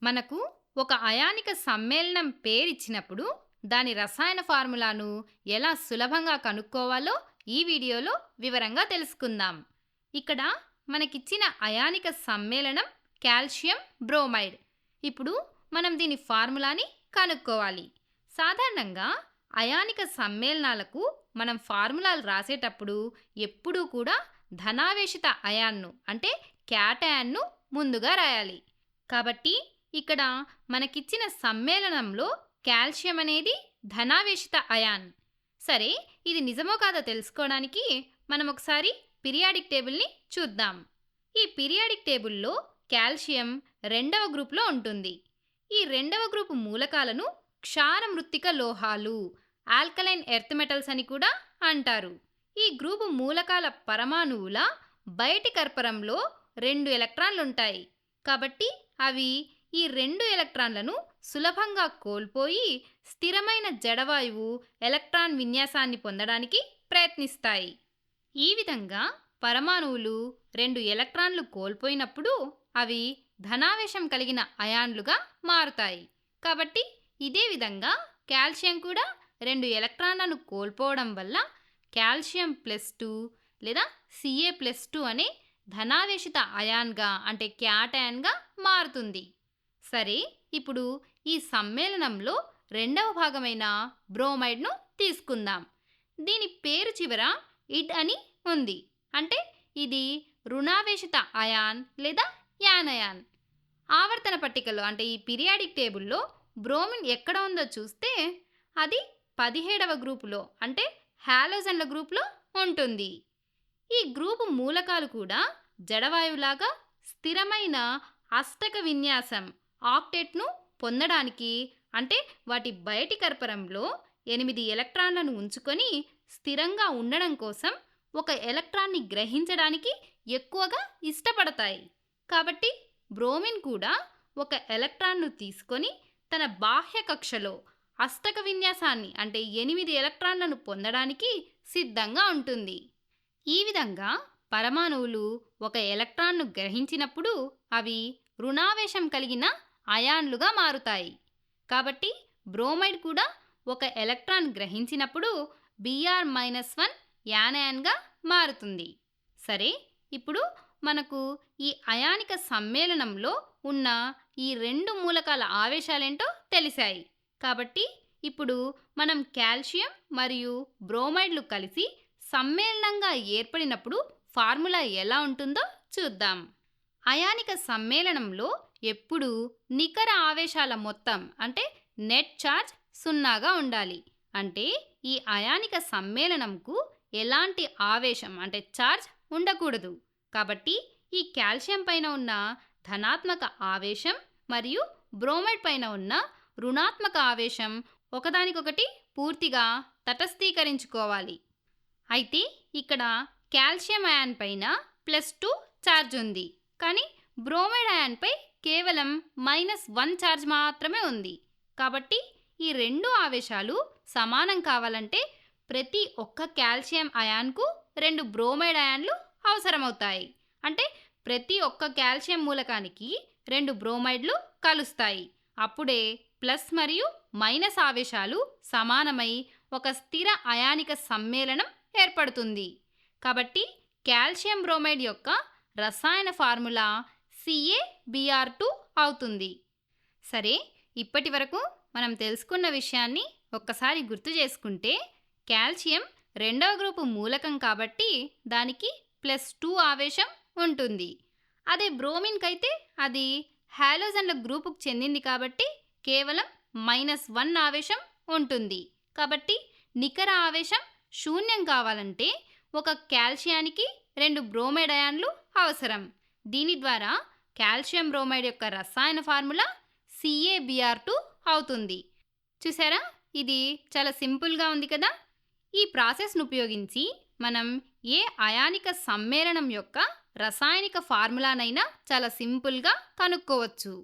మనకు ఒక అయానిక సమ్మేళనం పేరిచ్చినప్పుడు దాని రసాయన ఫార్ములాను ఎలా సులభంగా కనుక్కోవాలో ఈ వీడియోలో వివరంగా తెలుసుకుందాం. ఇక్కడ మనకిచ్చిన అయానిక సమ్మేళనం కాల్షియం బ్రోమైడ్. ఇప్పుడు మనం దీని ఫార్ములాని కనుక్కోవాలి. సాధారణంగా అయానిక సమ్మేళనాలకు మనం ఫార్ములాలు రాసేటప్పుడు ఎప్పుడూ కూడా ధనావేశిత అయాన్ను అంటే క్యాటయాన్ను ముందుగా రాయాలి. కాబట్టి ఇక్కడ మనకిచ్చిన సమ్మేళనంలో కాల్షియం అనేది ధనావేశిత అయాన్. సరే, ఇది నిజమో కాదో తెలుసుకోవడానికి మనం ఒకసారి పీరియాడిక్ టేబుల్ని చూద్దాం. ఈ పీరియాడిక్ టేబుల్లో కాల్షియం రెండవ గ్రూప్లో ఉంటుంది. ఈ రెండవ గ్రూపు మూలకాలను క్షార మృత్తిక లోహాలు ఆల్కలైన్ ఎర్త్ మెటల్స్ అని కూడా అంటారు. ఈ గ్రూపు మూలకాల పరమాణువుల బయటి కర్పరంలో 2 ఎలక్ట్రాన్లుంటాయి. కాబట్టి అవి ఈ 2 ఎలక్ట్రాన్లను సులభంగా కోల్పోయి స్థిరమైన జడవాయువు ఎలక్ట్రాన్ విన్యాసాన్ని పొందడానికి ప్రయత్నిస్తాయి. ఈ విధంగా పరమాణువులు 2 ఎలక్ట్రాన్లు కోల్పోయినప్పుడు అవి ధనావేశం కలిగిన అయాన్లుగా మారుతాయి. కాబట్టి ఇదే విధంగా కాల్షియం కూడా 2 ఎలక్ట్రాన్లను కోల్పోవడం వల్ల కాల్షియం +2 లేదా Ca+2 అనే ధనావేశిత అయాన్గా అంటే క్యాటయాన్గా మారుతుంది. సరే, ఇప్పుడు ఈ సమ్మేళనంలో రెండవ భాగమైన బ్రోమైడ్ను తీసుకుందాం. దీని పేరు చివర ఇడ్ అని ఉంది. అంటే ఇది రుణావేశిత అయాన్ లేదా యానయాన్. ఆవర్తన పట్టికలో అంటే ఈ పీరియాడిక్ టేబుల్లో బ్రోమిన్ ఎక్కడ ఉందో చూస్తే అది 17వ గ్రూపులో అంటే హాలోజన్ల గ్రూపులో ఉంటుంది. ఈ గ్రూపు మూలకాలు కూడా జడవాయువులాగా స్థిరమైన అష్టక విన్యాసం ఆక్టేట్ను పొందడానికి అంటే వాటి బయటి కర్పరంలో 8 ఎలక్ట్రాన్లను ఉంచుకొని స్థిరంగా ఉండడం కోసం ఒక ఎలక్ట్రాన్ని గ్రహించడానికి ఎక్కువగా ఇష్టపడతాయి. కాబట్టి బ్రోమిన్ కూడా ఒక ఎలక్ట్రాన్ను తీసుకొని తన బాహ్య కక్షలో అష్టక విన్యాసాన్ని అంటే 8 ఎలక్ట్రాన్లను పొందడానికి సిద్ధంగా ఉంటుంది. ఈ విధంగా పరమాణువులు ఒక ఎలక్ట్రాన్ను గ్రహించినప్పుడు అవి రుణావేశం కలిగిన అయాన్లుగా మారుతాయి. కాబట్టి బ్రోమైడ్ కూడా ఒక ఎలక్ట్రాన్ గ్రహించినప్పుడు Br-1 యానయాన్గా మారుతుంది. సరే, ఇప్పుడు మనకు ఈ అయానిక సమ్మేళనంలో ఉన్న ఈ 2 మూలకాల ఆవేశాలేంటో తెలిసాయి. కాబట్టి ఇప్పుడు మనం కాల్షియం మరియు బ్రోమైడ్లు కలిసి సమ్మేళనంగా ఏర్పడినప్పుడు ఫార్ములా ఎలా ఉంటుందో చూద్దాం. అయానిక సమ్మేళనంలో ఎప్పుడూ నికర ఆవేశాల మొత్తం అంటే నెట్ ఛార్జ్ 0గా ఉండాలి. అంటే ఈ అయానిక సమ్మేళనంకు ఎలాంటి ఆవేశం అంటే ఛార్జ్ ఉండకూడదు. కాబట్టి ఈ కాల్షియం పైన ఉన్న ధనాత్మక ఆవేశం మరియు బ్రోమైడ్ పైన ఉన్న రుణాత్మక ఆవేశం ఒకదానికొకటి పూర్తిగా తటస్థీకరించుకోవాలి. అయితే ఇక్కడ కాల్షియం అయాన్ పైన +2 ఛార్జ్ ఉంది, కానీ బ్రోమైడ్ అయాన్పై కేవలం -1 ఛార్జ్ మాత్రమే ఉంది. కాబట్టి ఈ 2 ఆవేశాలు సమానం కావాలంటే ప్రతి ఒక్క కాల్షియం అయాన్కు 2 బ్రోమైడ్ అయాన్లు అవసరమవుతాయి. అంటే ప్రతి ఒక్క కాల్షియం మూలకానికి 2 బ్రోమైడ్లు కలుస్తాయి. అప్పుడే ప్లస్ మరియు మైనస్ ఆవేశాలు సమానమై ఒక స్థిర అయానిక సమ్మేళనం ఏర్పడుతుంది. కాబట్టి కాల్షియం బ్రోమైడ్ యొక్క రసాయన ఫార్ములా CaBr2 అవుతుంది. సరే, ఇప్పటి వరకు మనం తెలుసుకున్న విషయాన్ని ఒక్కసారి గుర్తు చేసుకుంటే కాల్షియం రెండవ గ్రూపు మూలకం కాబట్టి దానికి +2 ఆవేశం ఉంటుంది. అదే బ్రోమిన్కైతే అది హాలోజన్ల గ్రూపుకు చెందింది కాబట్టి కేవలం -1 ఆవేశం ఉంటుంది. కాబట్టి నికర ఆవేశం శూన్యం కావాలంటే ఒక కాల్షియానికి 2 బ్రోమైడ్ అయాన్లు అవసరం. దీని ద్వారా కాల్షియం బ్రోమైడ్ యొక్క రసాయన ఫార్ములా CaBr2 అవుతుంది. చూసారా, ఇది చాలా సింపుల్గా ఉంది కదా. ఈ ప్రాసెస్ను ఉపయోగించి మనం ఏ అయానిక సమ్మేళనం యొక్క రసాయనిక ఫార్ములానైనా చాలా సింపుల్గా కనుక్కోవచ్చు.